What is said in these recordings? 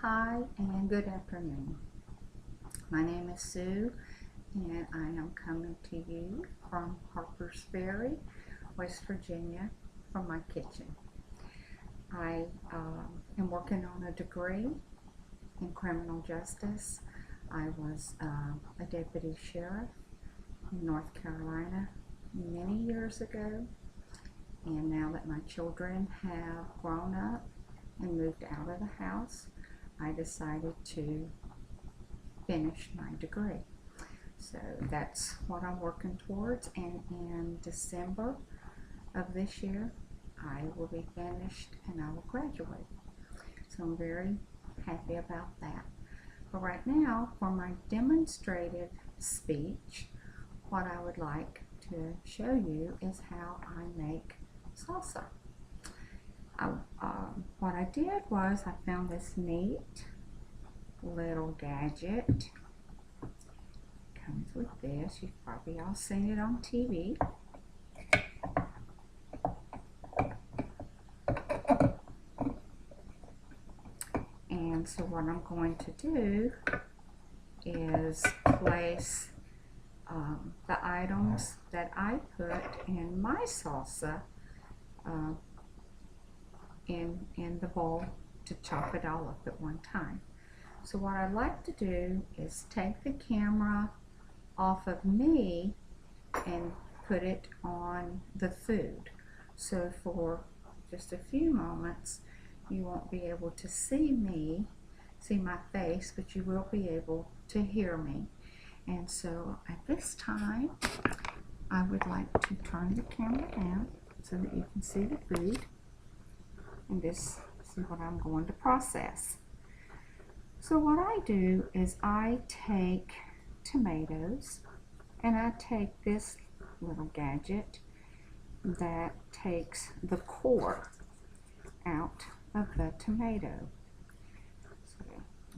Hi and good afternoon. My name is Sue and I am coming to you from Harpers Ferry, West Virginia from my kitchen. I am working on a degree in criminal justice. I was a deputy sheriff in North Carolina many years ago, and now that my children have grown up and moved out of the house, I decided to finish my degree. So that's what I'm working towards, and in December of this year I will be finished and I will graduate. So I'm very happy about that. But right now, for my demonstrative speech, what I would like to show you is how I make salsa. What I did was I found this neat little gadget. It comes with this. You've probably all seen it on TV. And so what I'm going to do is place the items that I put in my salsa in the bowl to chop it all up at one time. So what I like to do is take the camera off of me and put it on the food. So for just a few moments you won't be able to see me, see my face, but you will be able to hear me. And so at this time I would like to turn the camera down so that you can see the food and just see what I'm going to process. So what I do is I take tomatoes and I take this little gadget that takes the core out of the tomato. So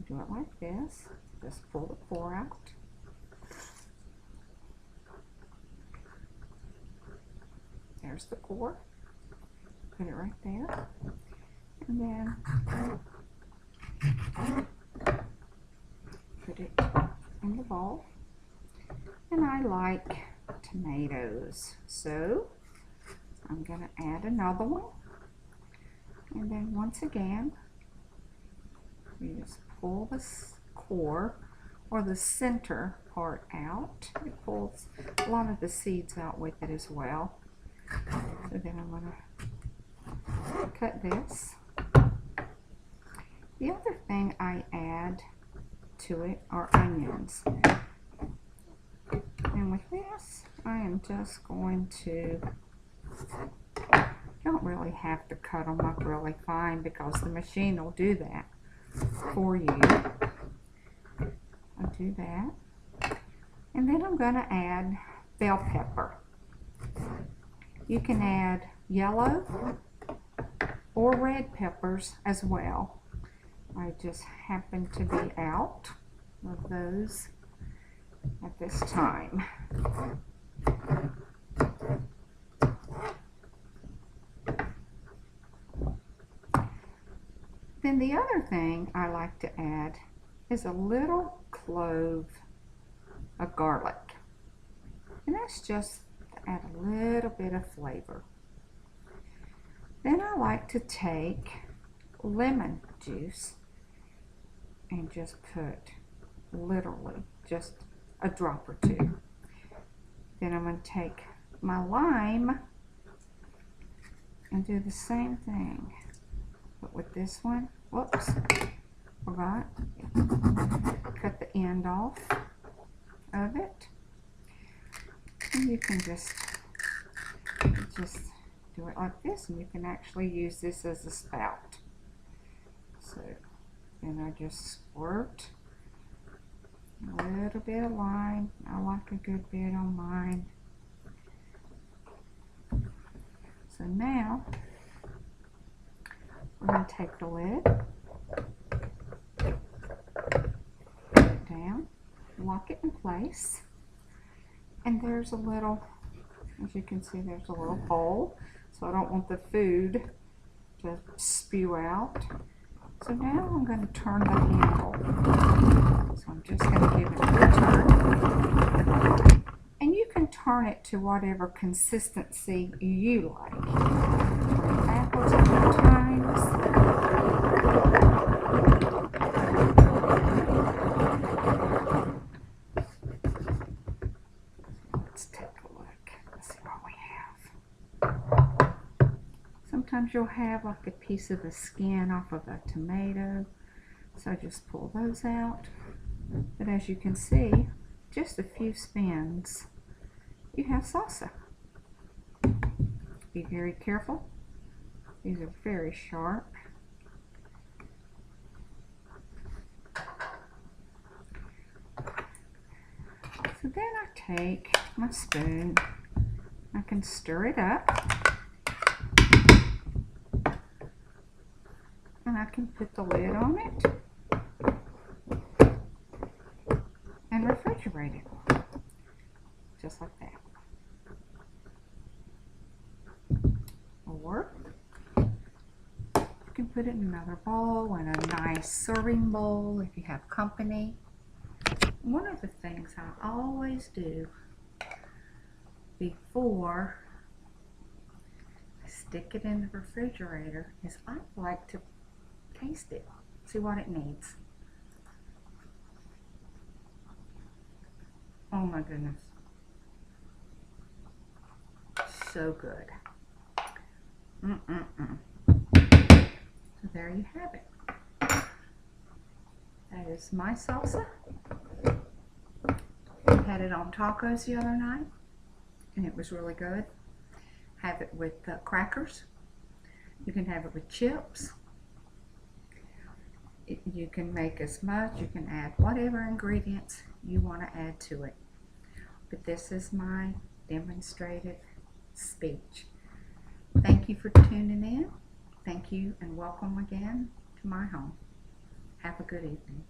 do it like this, just pull the core out. There's the core. Put it right there. And then put it in the bowl. And I like tomatoes, so I'm going to add another one. And then once again, you just pull the core or the center part out. It pulls a lot of the seeds out with it as well. So then I'm going to cut this. The other thing I add to it are onions. And with this, I am just going to, don't really have to cut them up really fine because the machine will do that for you. I'll do that. And then I'm going to add bell pepper. You can add yellow or red peppers as well. I just happen to be out of those at this time. Then the other thing I like to add is a little clove of garlic. And that's just to add a little bit of flavor. Then I like to take lemon juice and just put literally just a drop or two. Then I'm going to take my lime and do the same thing. But with this one, whoops, forgot. Cut the end off of it. And you can just do it like this, and you can actually use this as a spout. So then I just squirt a little bit of lime. I like a good bit on mine. So now we're going to take the lid, put it down, lock it in place, and there's a little, as you can see, there's a little hole, so I don't want the food to spew out. So now I'm going to turn the handle. So I'm just going to give it a good turn. And you can turn it to whatever consistency you like. Backwards a few times. Let's take a look. Let's see what we have. Sometimes you'll have like a piece of the skin off of a tomato. So just pull those out. But as you can see, just a few spins, you have salsa. Be very careful. These are very sharp. So then I take my spoon, I can stir it up, and I can put the lid on it and refrigerate it, just like that. Or you can put it in another bowl, in a nice serving bowl if you have company. One of the things I always do before I stick it in the refrigerator is I like to taste it, see what it needs. Oh my goodness, so good. So there you have it. That is my salsa. I had it on tacos the other night, and it was really good. Have it with crackers. You can have it with chips. You can make as much. You can add whatever ingredients you want to add to it. But this is my demonstrative speech. Thank you for tuning in. Thank you and welcome again to my home. Have a good evening.